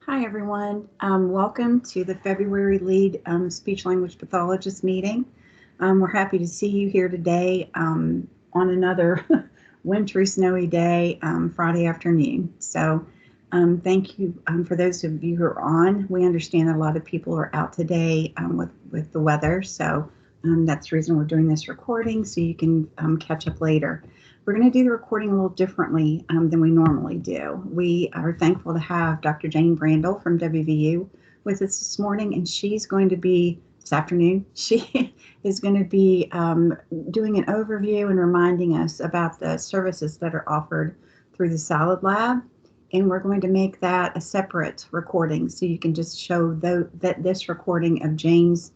Hi, everyone. Welcome to the February Lead Speech Language Pathologist meeting. We're happy to see you here today on another wintry, snowy day, Friday afternoon. So thank you for those of you who are on. We understand that a lot of people are out today with the weather. So that's the reason we're doing this recording, so you can catch up later. We're going to do the recording a little differently than we normally do. We are thankful to have Dr. Jayne Brandel from WVU with us this morning, and she's going to be, this afternoon, she is going to be doing an overview and reminding us about the services that are offered through the Salad Lab. And we're going to make that a separate recording, so you can just show this recording of Jayne's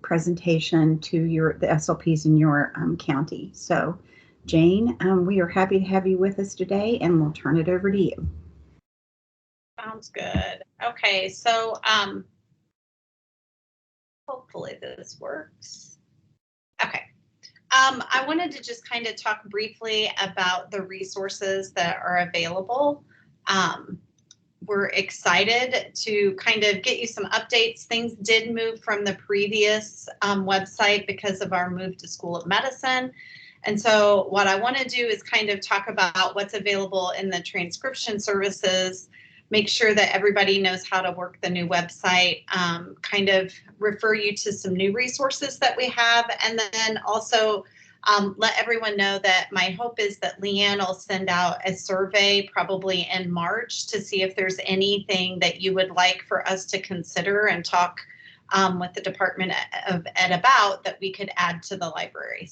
presentation to the SLPs in your county. So Jayne, we are happy to have you with us today, and we'll turn it over to you. Sounds good. Okay, so hopefully this works. Okay. I wanted to just kind of talk briefly about the resources that are available. We're excited to kind of get you some updates. Things did move from the previous website because of our move to School of Medicine. And so what I want to do is kind of talk about what's available in the transcription services, make sure that everybody knows how to work the new website, kind of refer you to some new resources that we have, and then also let everyone know that my hope is that Leanne will send out a survey probably in March to see if there's anything that you would like for us to consider and talk with the Department of Ed about that we could add to the library.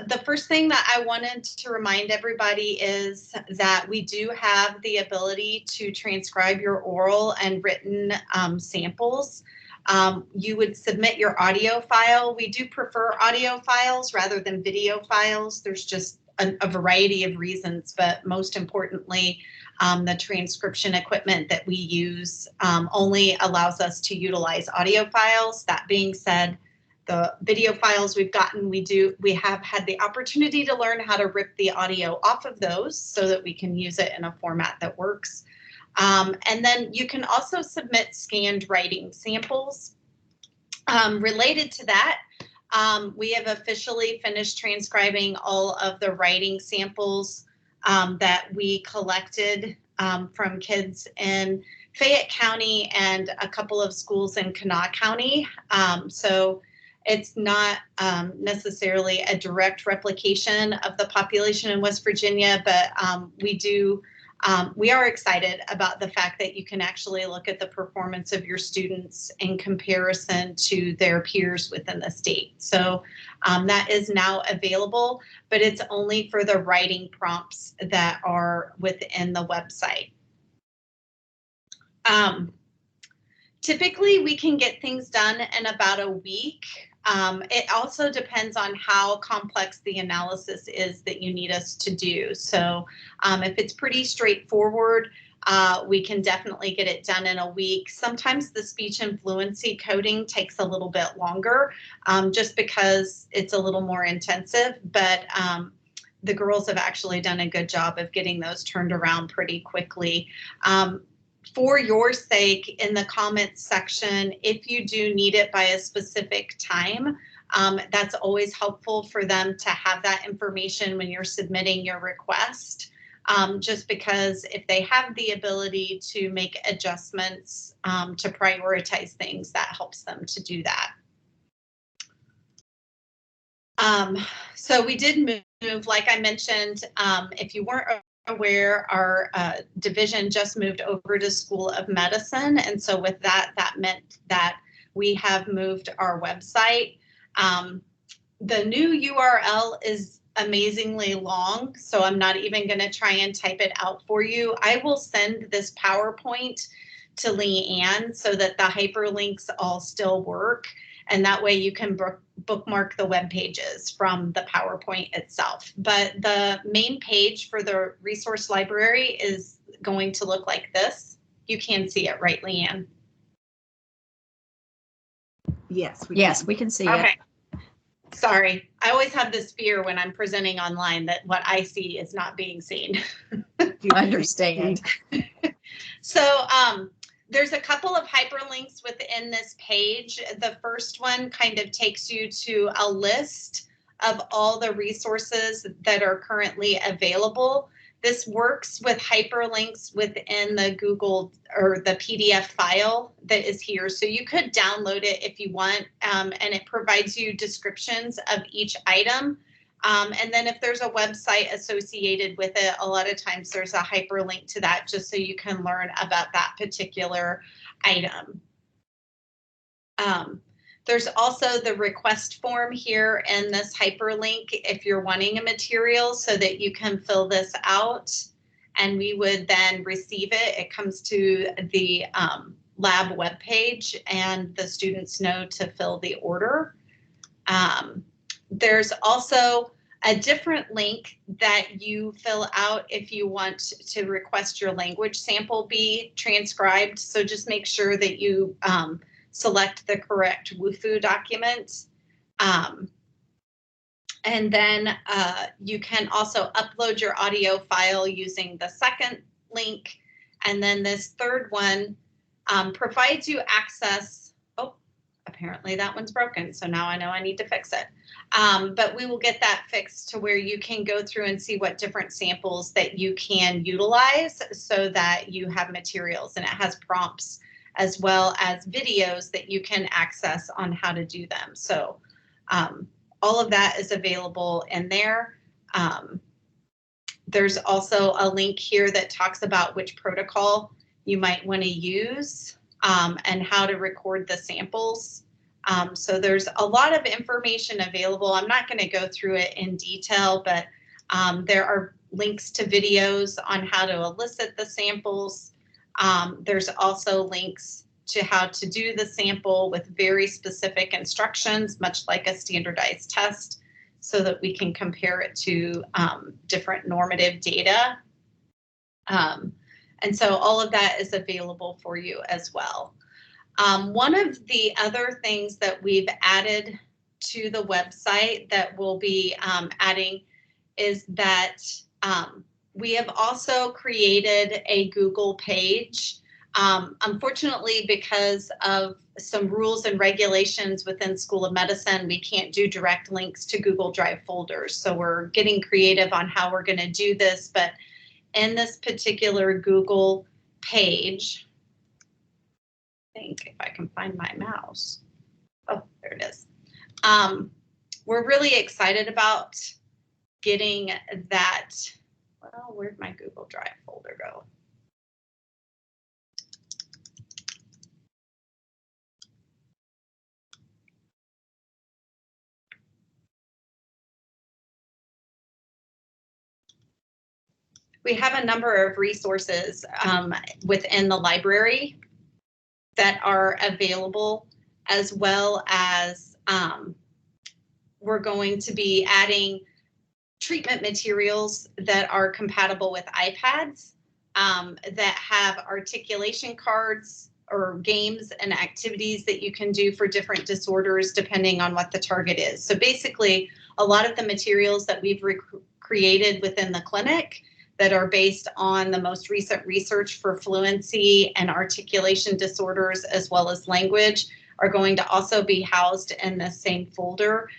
The first thing that I wanted to remind everybody is that we do have the ability to transcribe your oral and written samples. You would submit your audio file. We do prefer audio files rather than video files. There's just a variety of reasons, but most importantly, the transcription equipment that we use only allows us to utilize audio files. That being said, the video files we've gotten, we have had the opportunity to learn how to rip the audio off of those so that we can use it in a format that works. And then you can also submit scanned writing samples. Related to that, we have officially finished transcribing all of the writing samples that we collected from kids in Fayette County and a couple of schools in Kanawha County. So it's not necessarily a direct replication of the population in West Virginia, but we are excited about the fact that you can actually look at the performance of your students in comparison to their peers within the state. So that is now available, but it's only for the writing prompts that are within the website. Typically, we can get things done in about a week. It also depends on how complex the analysis is that you need us to do. So if it's pretty straightforward, we can definitely get it done in a week. Sometimes the speech and fluency coding takes a little bit longer just because it's a little more intensive, but the girls have actually done a good job of getting those turned around pretty quickly. For your sake, in the comments section, if you do need it by a specific time, that's always helpful for them to have that information when you're submitting your request, just because if they have the ability to make adjustments to prioritize things, that helps them to do that. So we did move, like I mentioned, if you weren't aware, our division just moved over to School of Medicine. And so with that, that meant that we have moved our website. The new URL is amazingly long, so I'm not even going to try and type it out for you. I will send this PowerPoint to Leanne so that the hyperlinks all still work. And that way you can bookmark the web pages from the PowerPoint itself. But the main page for the resource library is going to look like this. You can see it, right, Leanne? Yes, we can see it. Okay. Sorry, I always have this fear when I'm presenting online that what I see is not being seen. Understand. So there's a couple of hyperlinks within this page. The first one kind of takes you to a list of all the resources that are currently available. This works with hyperlinks within the Google or the PDF file that is here. So you could download it if you want, and it provides you descriptions of each item. And then if there's a website associated with it, a lot of times there's a hyperlink to that just so you can learn about that particular item. There's also the request form here in this hyperlink if you're wanting a material so that you can fill this out and we would then receive it. It comes to the lab webpage and the students know to fill the order. There's also a different link that you fill out if you want to request your language sample be transcribed. So just make sure that you select the correct WUFU document. And then you can also upload your audio file using the second link. And then this third one provides you access. Oh, apparently that one's broken. So now I know I need to fix it. But we will get that fixed to where you can go through and see what different samples that you can utilize so that you have materials, and it has prompts as well as videos that you can access on how to do them. So all of that is available in there. There's also a link here that talks about which protocol you might want to use and how to record the samples. So there's a lot of information available. I'm not going to go through it in detail, but there are links to videos on how to elicit the samples. There's also links to how to do the sample with very specific instructions, much like a standardized test, so that we can compare it to different normative data. And so all of that is available for you as well. One of the other things that we've added to the website that we'll be adding is that we have also created a Google page. Unfortunately, because of some rules and regulations within School of Medicine, we can't do direct links to Google Drive folders. So we're getting creative on how we're going to do this. But in this particular Google page, I think if I can find my mouse. Oh, there it is. We're really excited about getting that. Well, where'd my Google Drive folder go? We have a number of resources within the library that are available, as well as we're going to be adding treatment materials that are compatible with iPads that have articulation cards or games and activities that you can do for different disorders depending on what the target is. So basically, a lot of the materials that we've created within the clinic that are based on the most recent research for fluency and articulation disorders, as well as language, are going to also be housed in the same folder.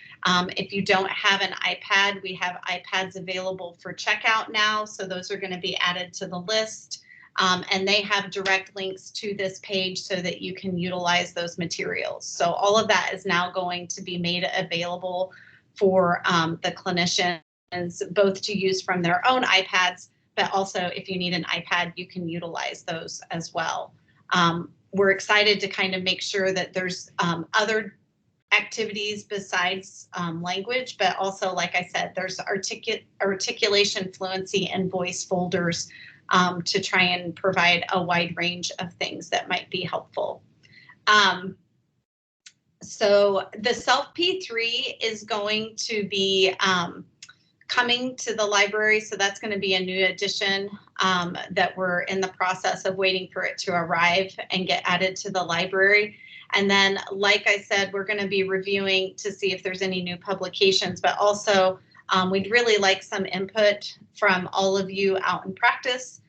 If you don't have an iPad, we have iPads available for checkout now, so those are going to be added to the list. And they have direct links to this page so that you can utilize those materials. So all of that is now going to be made available for the clinicians, both to use from their own iPads, but also if you need an iPad, you can utilize those as well. We're excited to kind of make sure that there's other activities besides language, but also, like I said, there's articulation, fluency, and voice folders to try and provide a wide range of things that might be helpful. So the SLP3 is going to be coming to the library, so that's going to be a new addition that we're in the process of waiting for it to arrive and get added to the library. And then, like I said, we're going to be reviewing to see if there's any new publications, but also we'd really like some input from all of you out in practice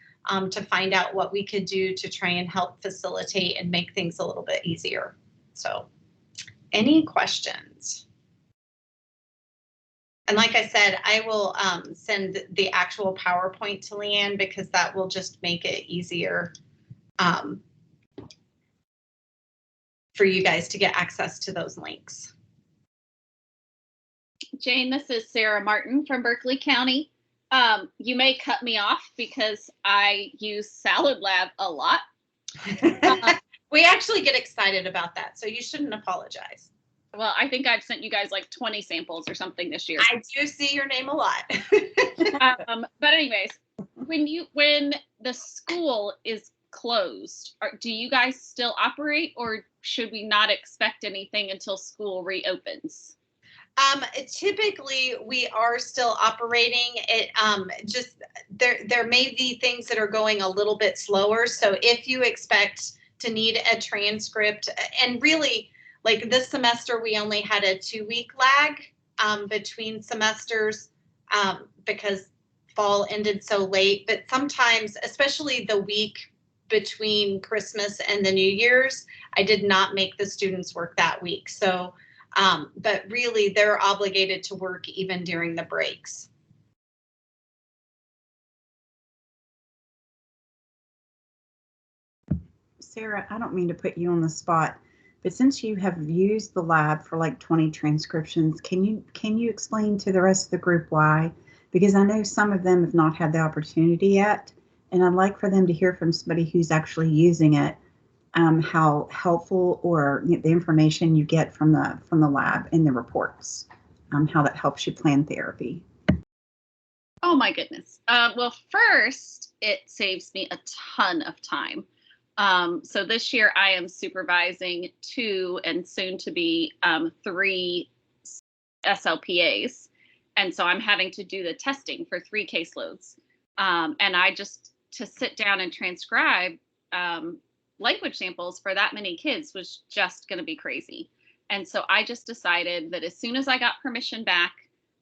to find out what we could do to try and help facilitate and make things a little bit easier. So any questions? And like I said, I will send the actual PowerPoint to Leanne because that will just make it easier for you guys to get access to those links. Jane, this is Sarah Martin from Berkeley County. You may cut me off because I use Salad Lab a lot. We actually get excited about that, so you shouldn't apologize. Well, I think I've sent you guys like 20 samples or something this year. I do see your name a lot. But anyways, when the school is closed, do you guys still operate, or should we not expect anything until school reopens? Typically we are still operating. It just there may be things that are going a little bit slower. So if you expect to need a transcript, and really like this semester we only had a 2-week lag between semesters because fall ended so late. But sometimes, especially the week between Christmas and the New Year's, I did not make the students work that week. So but really they're obligated to work even during the breaks. Sarah, I don't mean to put you on the spot, but since you have used the lab for like 20 transcriptions, can you explain to the rest of the group why? Because I know some of them have not had the opportunity yet, and I'd like for them to hear from somebody who's actually using it, how helpful or the information you get from the lab in the reports, how that helps you plan therapy. Oh my goodness. Well, first, it saves me a ton of time. So this year I am supervising 2 and soon to be 3 SLPAs. And so I'm having to do the testing for 3 caseloads. And I just, to sit down and transcribe language samples for that many kids was just going to be crazy. And so I just decided that as soon as I got permission back,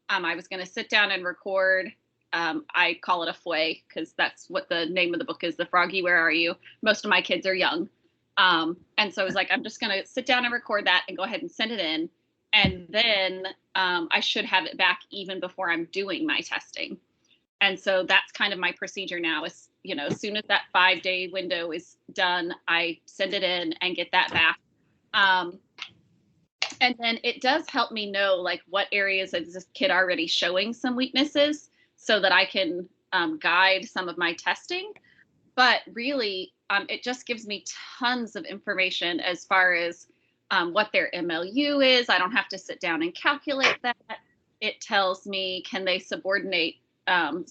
I was going to sit down and record. I call it a fouet because that's what the name of the book is, The Froggy, Where Are You? Most of my kids are young. And so I was like, I'm just going to sit down and record that and go ahead and send it in. And then I should have it back even before I'm doing my testing. And so that's kind of my procedure now is, you know, as soon as that 5-day window is done, I send it in and get that back. And then it does help me know like what areas is this kid already showing some weaknesses so that I can guide some of my testing. But really, it just gives me tons of information as far as what their MLU is. I don't have to sit down and calculate that. It tells me, can they subordinate the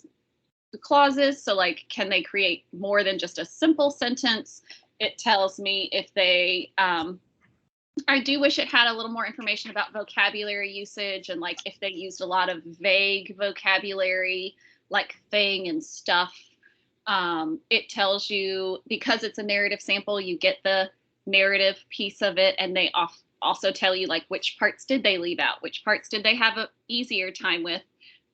clauses? So like, can they create more than just a simple sentence? It tells me if they, I do wish it had a little more information about vocabulary usage and like if they used a lot of vague vocabulary, like thing and stuff. It tells you, because it's a narrative sample, you get the narrative piece of it, and they also tell you like which parts did they leave out, which parts did they have an easier time with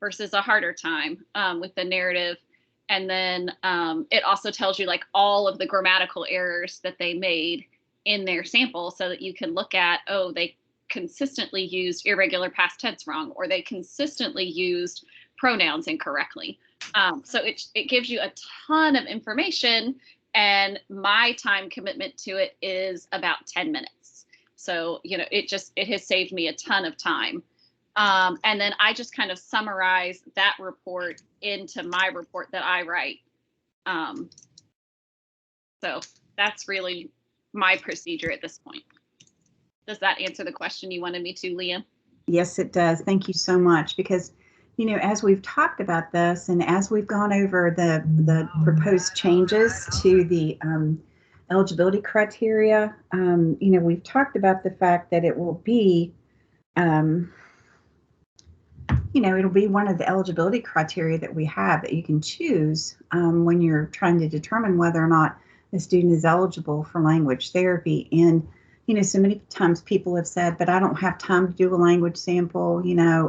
versus a harder time with the narrative. And then it also tells you like all of the grammatical errors that they made in their sample so that you can look at, oh, they consistently used irregular past tense wrong, or they consistently used pronouns incorrectly. So it gives you a ton of information, and my time commitment to it is about 10 minutes. So, you know, it has saved me a ton of time. And then I just kind of summarize that report into my report that I write. So that's really my procedure at this point. Does that answer the question you wanted me to, Leah? Yes, it does. Thank you so much. Because, you know, as we've talked about this and as we've gone over the proposed changes to the eligibility criteria, you know, we've talked about the fact that it will be, you know, it'll be one of the eligibility criteria that we have that you can choose when you're trying to determine whether or not the student is eligible for language therapy. And, so many times people have said, but I don't have time to do a language sample.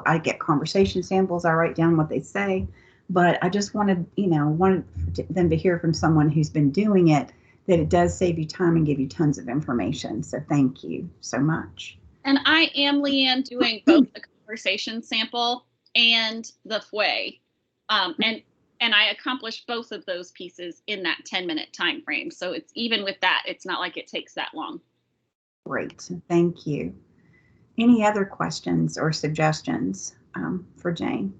I get conversation samples. I write down what they say, but I just wanted them to hear from someone who's been doing it, that it does save you time and give you tons of information. So thank you so much. And I am, Leanne, doing both the conversation sample and the FWE. And I accomplished both of those pieces in that 10-minute time frame. So it's even with that, it's not like it takes that long. Great, thank you. Any other questions or suggestions for Jayne?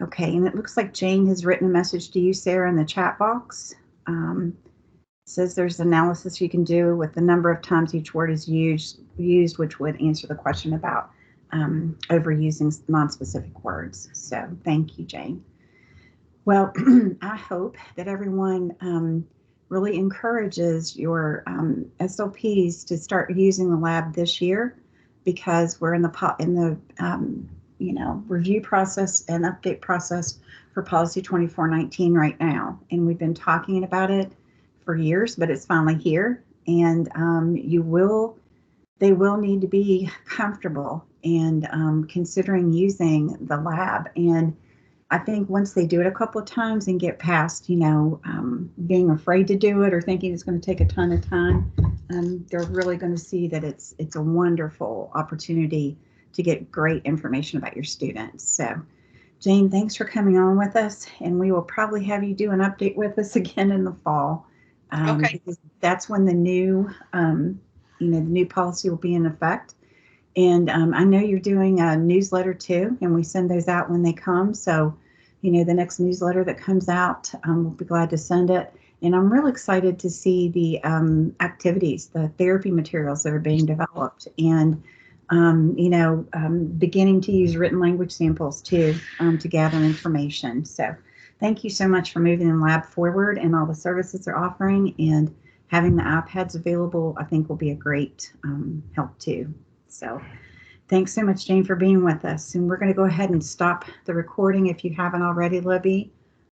Okay, and it looks like Jayne has written a message to you, Sarah, in the chat box. Says there's analysis you can do with the number of times each word is used, which would answer the question about overusing non-specific words. So thank you, Jayne. Well, I hope that everyone really encourages your SLPs to start using the lab this year, because we're in the review process and update process for Policy 2419 right now, and we've been talking about it for years, but it's finally here, and they will need to be comfortable and considering using the lab. And I think once they do it a couple of times and get past, being afraid to do it or thinking it's going to take a ton of time, they're really going to see that it's a wonderful opportunity to get great information about your students. So, Jayne, thanks for coming on with us, and we will probably have you do an update with us again in the fall. Okay. Because that's when the new, the new policy will be in effect. And I know you're doing a newsletter too, and we send those out when they come. So, the next newsletter that comes out, we'll be glad to send it. And I'm really excited to see the activities, the therapy materials that are being developed, and beginning to use written language samples too to gather information. So thank you so much for moving the lab forward and all the services they're offering, and having the iPads available, I think, will be a great help too. So thanks so much, Jayne, for being with us. And we're going to go ahead and stop the recording if you haven't already, Libby.